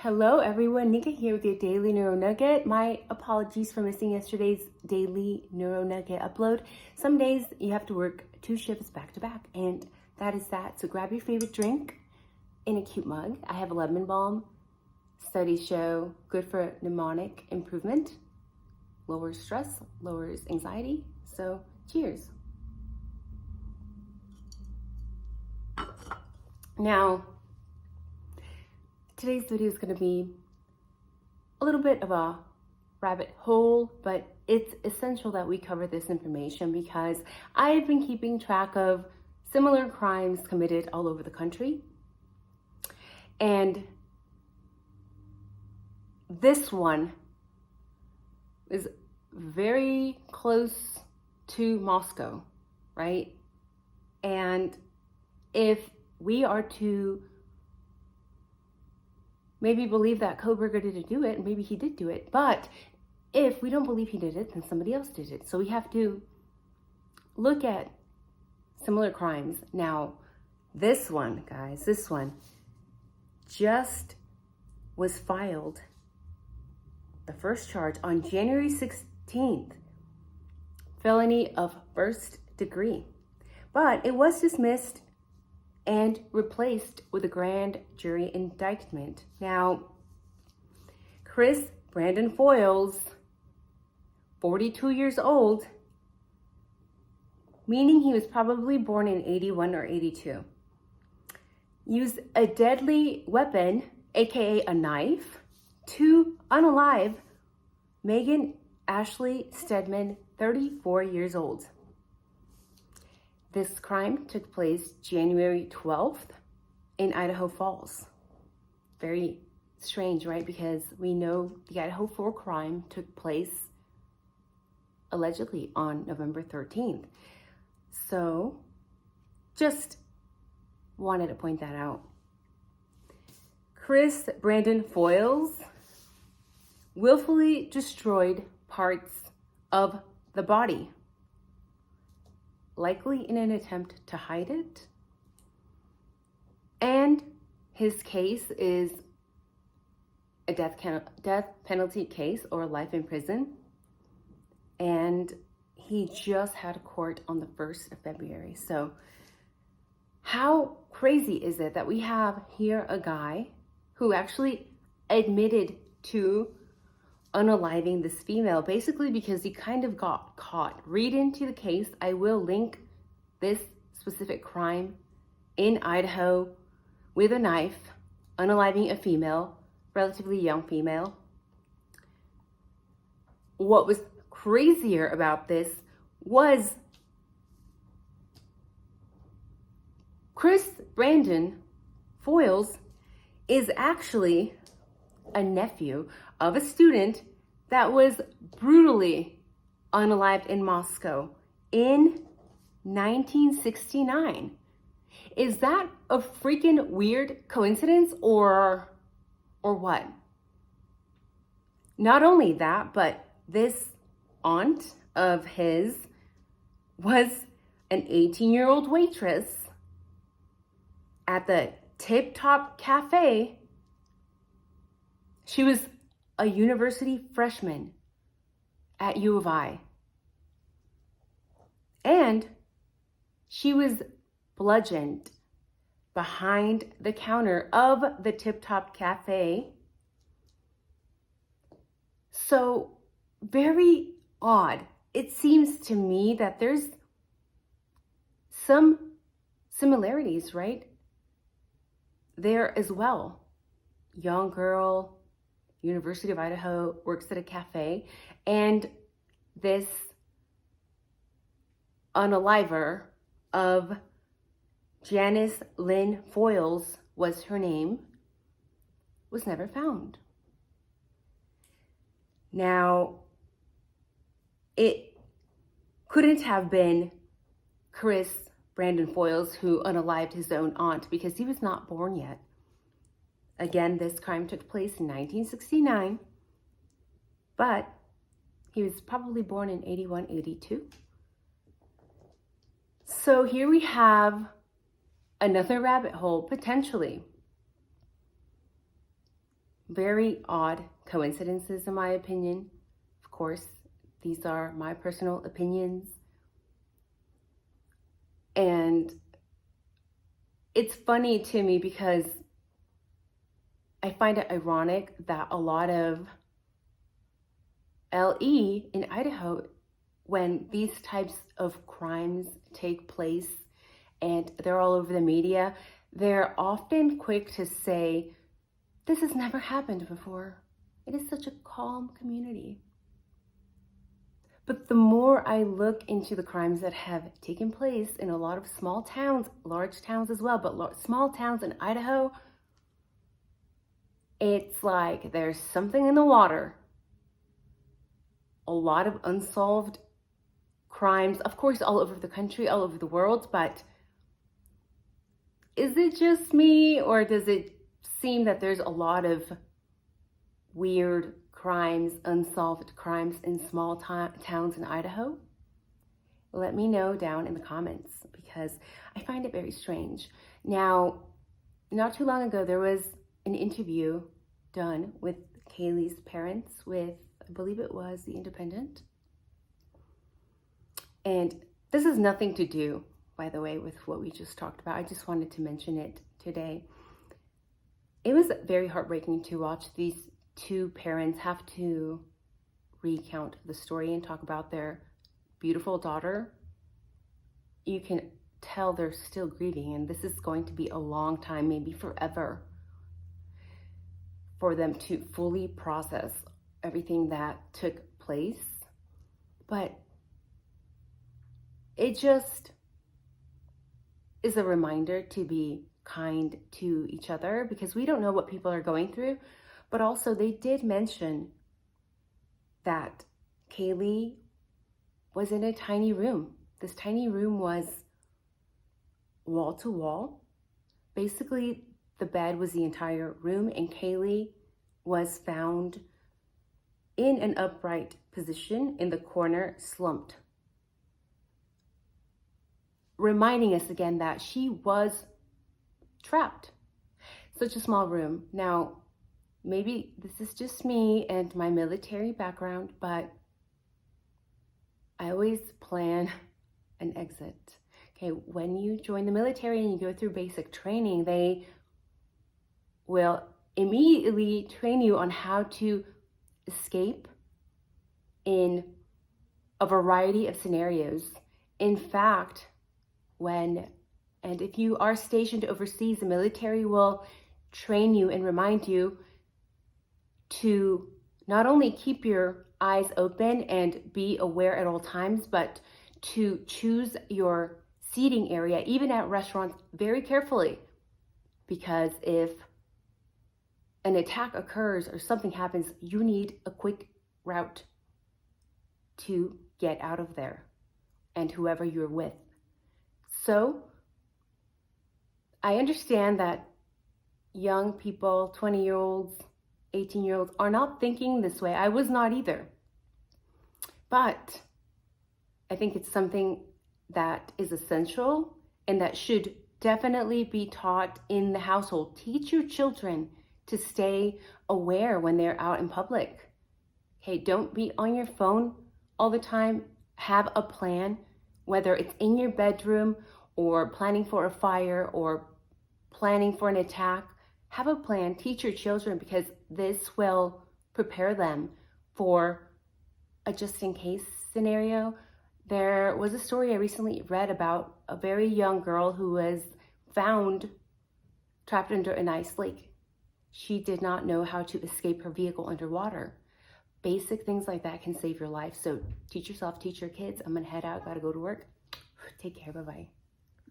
Hello everyone, Nika here with your Daily Neuro Nugget. My apologies for missing yesterday's Daily Neuro Nugget upload. Some days you have to work 2 shifts back to back, and that is that. So grab your favorite drink in a cute mug. I have a lemon balm. Studies show good for mnemonic improvement, lowers stress, lowers anxiety. So cheers. Now, today's video is going to be a little bit of a rabbit hole, but it's essential that we cover this information because I've been keeping track of similar crimes committed all over the country. And this one is very close to Moscow, right? And if we are to maybe believe that Kohberger didn't do it, and maybe he did do it. But if we don't believe he did it, then somebody else did it. So we have to look at similar crimes. Now, this one, guys, this one just was filed, the first charge, on January 16th, felony of first degree. But it was dismissed and replaced with a grand jury indictment. Now, Chris Brandon Foyles, 42 years old, meaning he was probably born in 81 or 82, used a deadly weapon, aka a knife, to unalive Megan Ashley Stedman, 34 years old. This crime took place January 12th in Idaho Falls. Very strange, right? Because we know the IDAHO4 crime took place allegedly on November 13th. So just wanted to point that out. Chris Brandon Foyles willfully destroyed parts of the body, likely in an attempt to hide it. And his case is a death penalty case, or life in prison. And he just had court on the 1st of February. So how crazy is it that we have here a guy who actually admitted to unaliving this female, basically because he kind of got caught. Read into the case. I will link this specific crime in Idaho with a knife, unaliving a female, relatively young female. What was crazier about this was Chris Brandon Foyles is actually a nephew of a student that was brutally unalived in Moscow in 1969. Is that a freaking weird coincidence or what? Not only that, but this aunt of his was an 18-year-old waitress at the Tip Top Cafe. She was a university freshman at U of I. And she was bludgeoned behind the counter of the Tip Top Cafe. So very odd. It seems to me that there's some similarities, right? There as well. Young girl, University of Idaho, works at a cafe, and this unaliver of Janice Lynn Foyles, was her name, was never found. Now, it couldn't have been Chris Brandon Foyles who unalived his own aunt because he was not born yet. Again, this crime took place in 1969, but he was probably born in 81, 82. So here we have another rabbit hole, potentially. Very odd coincidences, in my opinion. Of course, these are my personal opinions. And it's funny to me because I find it ironic that a lot of LE in Idaho, when these types of crimes take place and they're all over the media, they're often quick to say, this has never happened before. It is such a calm community. But the more I look into the crimes that have taken place in a lot of small towns, large towns as well, but small towns in Idaho, it's like there's something in the water. A lot of unsolved crimes, of course, all over the country, all over the world, but is it just me, or does it seem that there's a lot of weird crimes, unsolved crimes in small towns in Idaho? Let me know down in the comments, because I find it very strange. Now, not too long ago, there was an interview done with Kaylee's parents with, I believe it was The Independent. And this has nothing to do, by the way, with what we just talked about. I just wanted to mention it today. It was very heartbreaking to watch these two parents have to recount the story and talk about their beautiful daughter. You can tell they're still grieving, and this is going to be a long time, maybe forever, for them to fully process everything that took place. But it just is a reminder to be kind to each other, because we don't know what people are going through. But also, they did mention that Kaylee was in a tiny room. This tiny room was wall to wall. Basically, the bed was the entire room, and Kaylee was found in an upright position in the corner, slumped. Reminding us again that she was trapped. Such a small room. Now, maybe this is just me and my military background, but I always plan an exit. Okay, when you join the military and you go through basic training, they will immediately train you on how to escape in a variety of scenarios. In fact, if you are stationed overseas, the military will train you and remind you to not only keep your eyes open and be aware at all times, but to choose your seating area, even at restaurants, very carefully. Because if an attack occurs or something happens, you need a quick route to get out of there, and whoever you're with. So I understand that young people, 20-year-olds, 18-year-olds, are not thinking this way. I was not either. But I think it's something that is essential and that should definitely be taught in the household. Teach your children to stay aware when they're out in public. Okay, don't be on your phone all the time. Have a plan, whether it's in your bedroom or planning for a fire or planning for an attack. Have a plan. Teach your children, because this will prepare them for a just-in-case scenario. There was a story I recently read about a very young girl who was found trapped under an ice lake. She did not know how to escape her vehicle underwater. Basic things like that can save your life. So teach yourself, teach your kids. I'm gonna head out, gotta go to work. Take care, bye-bye.